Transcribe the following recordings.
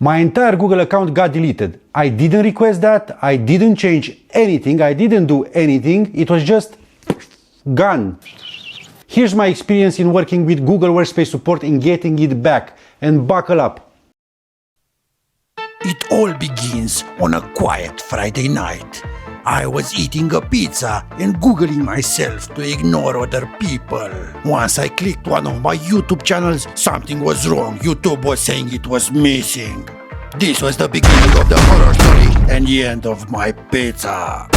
My entire Google account got deleted. I didn't request that. I didn't change anything. I didn't do anything. It was just gone. Here's my experience in working with Google Workspace support and getting it back. And buckle up. It all begins on a quiet Friday night. I was eating a pizza and Googling myself to ignore other people. Once I clicked one of my YouTube channels, something was wrong. YouTube was saying it was missing. This was the beginning of the horror story and the end of my pizza.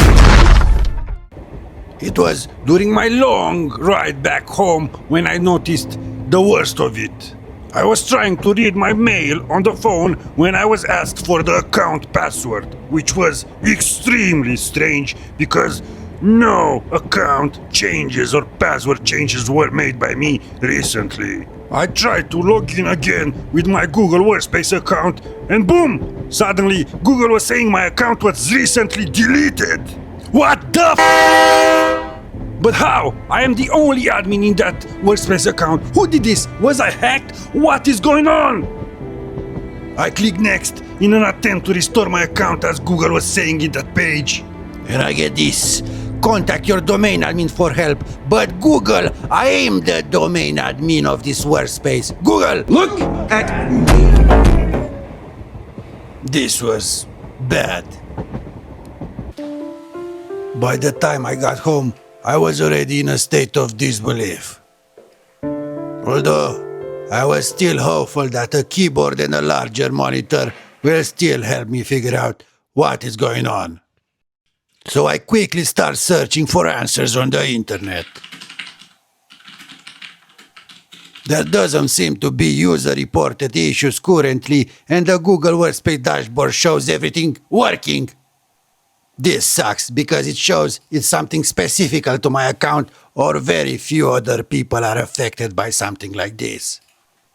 It was during my long ride back home when I noticed the worst of it. I was trying to read my mail on the phone when I was asked for the account password, which was extremely strange because no account changes or password changes were made by me recently. I tried to log in again with my Google Workspace account and boom! Suddenly Google was saying my account was recently deleted. What the f***? But how? I am the only admin in that Workspace account. Who did this? Was I hacked? What is going on? I click next in an attempt to restore my account as Google was saying in that page. And I get this. Contact your domain admin for help. But Google, I am the domain admin of this Workspace. Google, look at me. This was bad. By the time I got home, I was already in a state of disbelief. Although I was still hopeful that a keyboard and a larger monitor will still help me figure out what is going on. So I quickly start searching for answers on the internet. There doesn't seem to be user-reported issues currently, and the Google Workspace dashboard shows everything working. This sucks because it shows it's something specific to my account or very few other people are affected by something like this.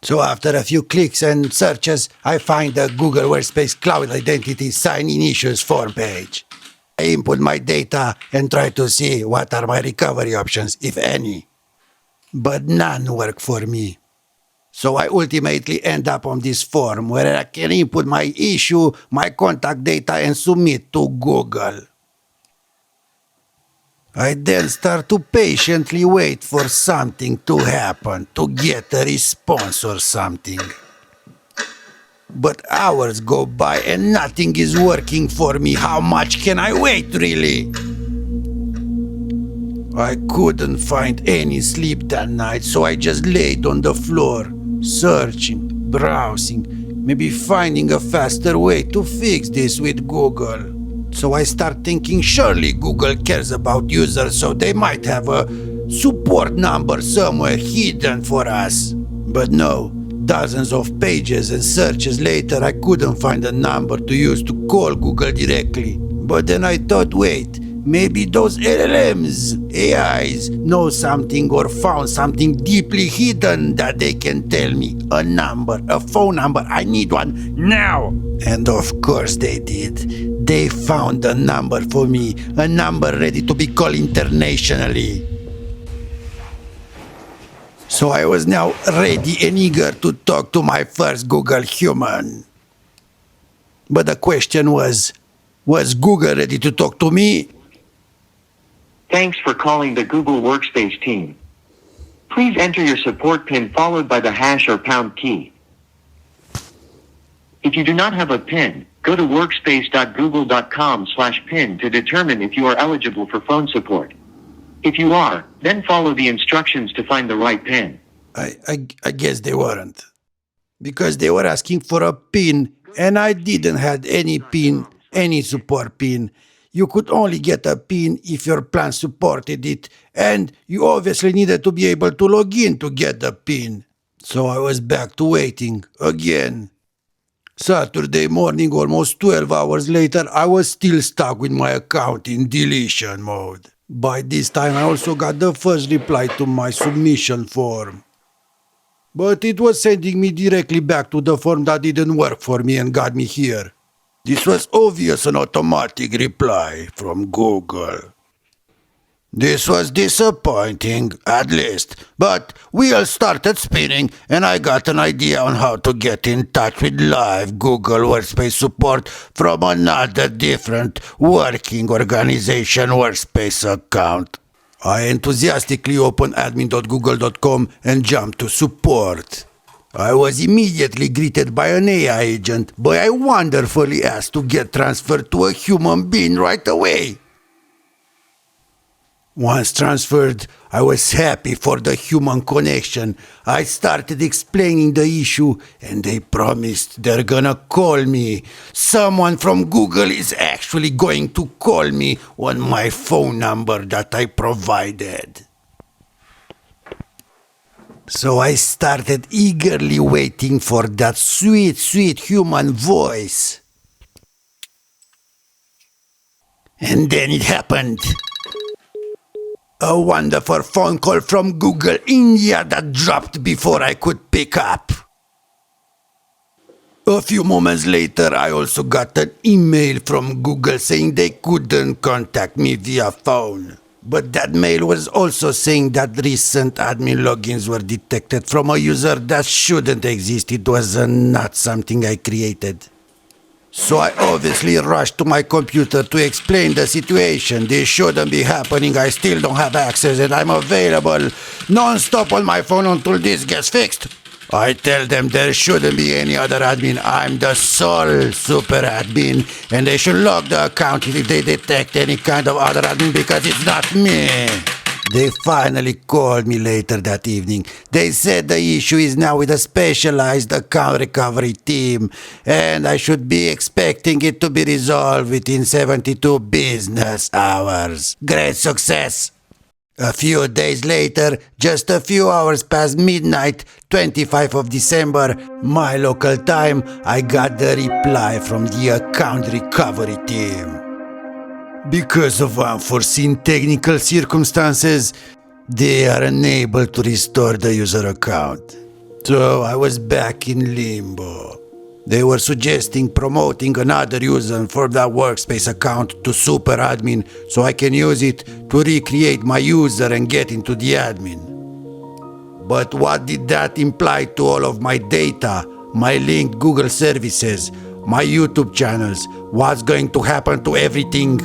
So after a few clicks and searches, I find the Google Workspace Cloud Identity Sign-in Issues form page. I input my data and try to see what are my recovery options, if any. But none work for me. So I ultimately end up on this form where I can input my issue, my contact data and submit to Google. I then start to patiently wait for something to happen, to get a response or something. But hours go by and nothing is working for me. How much can I wait, really? I couldn't find any sleep that night, so I just laid on the floor, searching, browsing, maybe finding a faster way to fix this with Google. So I start thinking surely Google cares about users, so they might have a support number somewhere hidden for us. But no, dozens of pages and searches later I couldn't find a number to use to call Google directly. But then I thought, wait, maybe those LLMs, AIs, know something or found something deeply hidden that they can tell me. A number, a phone number, I need one now. And of course they did. They found a number for me, a number ready to be called internationally. So I was now ready and eager to talk to my first Google human. But the question was Google ready to talk to me? Thanks for calling the Google Workspace team. Please enter your support PIN followed by the hash or pound key. If you do not have a PIN, go to workspace.google.com/PIN to determine if you are eligible for phone support. If you are, then follow the instructions to find the right PIN. I guess they weren't. Because they were asking for a PIN, and I didn't have any PIN, any support PIN. You could only get a PIN if your plan supported it, and you obviously needed to be able to log in to get the PIN. So I was back to waiting, again. Saturday morning, almost 12 hours later, I was still stuck with my account in deletion mode. By this time, I also got the first reply to my submission form. But it was sending me directly back to the form that didn't work for me and got me here. This was obvious an automatic reply from Google. This was disappointing, at least, but wheels started spinning and I got an idea on how to get in touch with live Google Workspace support from another different working organization Workspace account. I enthusiastically opened admin.google.com and jumped to support. I was immediately greeted by an AI agent, but I wonderfully asked to get transferred to a human being right away. Once transferred, I was happy for the human connection. I started explaining the issue and they promised they're gonna call me. Someone from Google is actually going to call me on my phone number that I provided. So I started eagerly waiting for that sweet, sweet human voice. And then it happened. A wonderful phone call from Google India that dropped before I could pick up. A few moments later, I also got an email from Google saying they couldn't contact me via phone. But that mail was also saying that recent admin logins were detected from a user that shouldn't exist. It was not something I created. So I obviously rushed to my computer to explain the situation. This shouldn't be happening. I still don't have access and I'm available non-stop on my phone until this gets fixed. I tell them there shouldn't be any other admin. I'm the sole super admin and they should log the account if they detect any kind of other admin because it's not me. They finally called me later that evening. They said the issue is now with a specialized account recovery team and I should be expecting it to be resolved within 72 business hours. Great success! A few days later, just a few hours past midnight, 25th of December, my local time, I got the reply from the account recovery team. Because of unforeseen technical circumstances, they are unable to restore the user account. So I was back in limbo. They were suggesting promoting another user for that workspace account to super admin so I can use it to recreate my user and get into the admin. But what did that imply to all of my data, my linked Google services, my YouTube channels? What's going to happen to everything?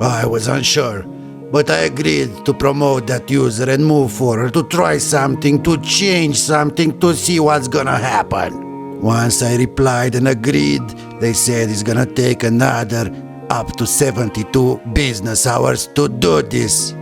I was unsure, but I agreed to promote that user and move forward to try something, to change something, to see what's gonna happen. Once I replied and agreed, they said it's gonna take another up to 72 business hours to do this.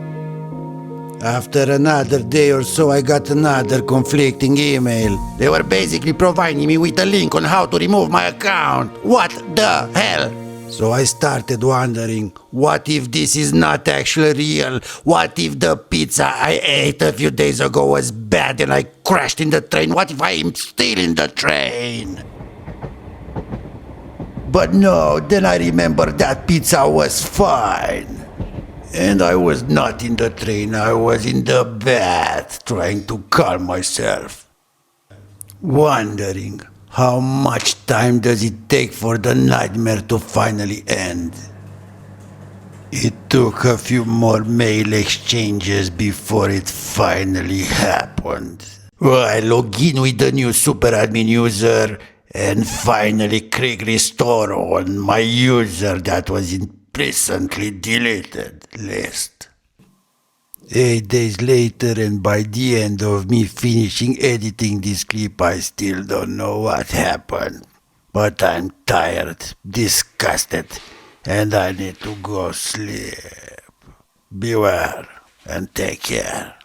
After another day or so, I got another conflicting email. They were basically providing me with a link on how to remove my account. What the hell? So I started wondering, what if this is not actually real? What if the pizza I ate a few days ago was bad and I crashed in the train? What if I am still in the train? But no, then I remembered that pizza was fine. And I was not in the train, I was in the bath trying to calm myself. Wondering, how much time does it take for the nightmare to finally end? It took a few more mail exchanges before it finally happened. I log in with the new super admin user and finally click restore on my user that was in recently deleted list. 8 days later, and by the end of me finishing editing this clip, I still don't know what happened. But I'm tired, disgusted, and I need to go sleep. Beware and take care.